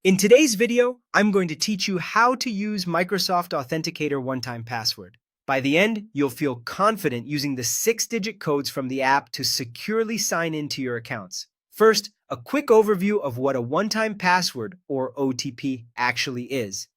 In today's video, I'm going to teach you how to use Microsoft Authenticator one-time password. By the end, you'll feel confident using the 6-digit codes from the app to securely sign into your accounts. First, a quick overview of what a one-time password, or OTP, actually is.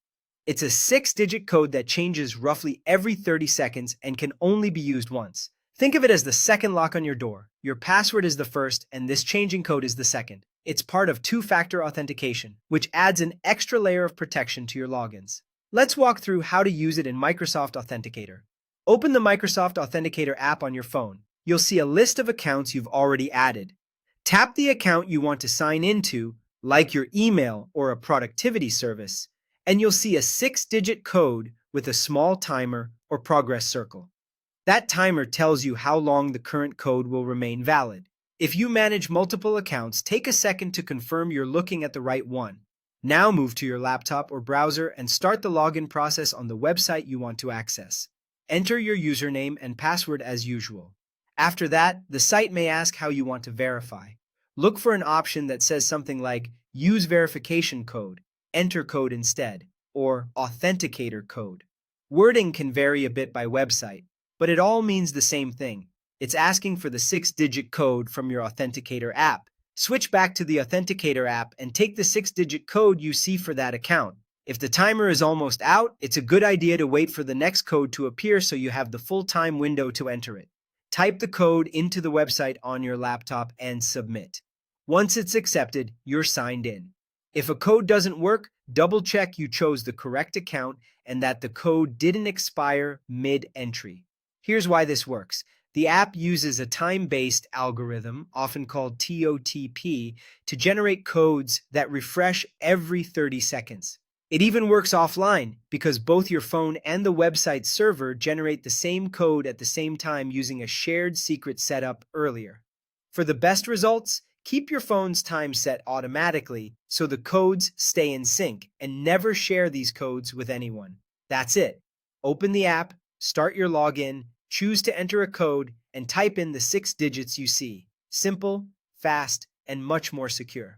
It's a 6-digit code that changes roughly every 30 seconds and can only be used once. Think of it as the second lock on your door. Your password is the first, and this changing code is the second. It's part of two-factor authentication, which adds an extra layer of protection to your logins. Let's walk through how to use it in Microsoft Authenticator. Open the Microsoft Authenticator app on your phone. You'll see a list of accounts you've already added. Tap the account you want to sign into, like your email or a productivity service, and you'll see a 6-digit code with a small timer or progress circle. That timer tells you how long the current code will remain valid. If you manage multiple accounts, take a second to confirm you're looking at the right one. Now move to your laptop or browser and start the login process on the website you want to access. Enter your username and password as usual. After that, the site may ask how you want to verify. Look for an option that says something like Use Verification Code, Enter Code instead, or Authenticator Code. Wording can vary a bit by website, but it all means the same thing. It's asking for the 6-digit code from your Authenticator app. Switch back to the Authenticator app and take the 6-digit code you see for that account. If the timer is almost out, it's a good idea to wait for the next code to appear so you have the full time window to enter it. Type the code into the website on your laptop and submit. Once it's accepted, you're signed in. If a code doesn't work, double-check you chose the correct account and that the code didn't expire mid-entry. Here's why this works. The app uses a time-based algorithm, often called TOTP, to generate codes that refresh every 30 seconds. It even works offline because both your phone and the website server generate the same code at the same time using a shared secret set up earlier. For the best results, keep your phone's time set automatically so the codes stay in sync and never share these codes with anyone. That's it. Open the app, start your login, choose to enter a code, and type in the 6 digits you see. Simple, fast, and much more secure.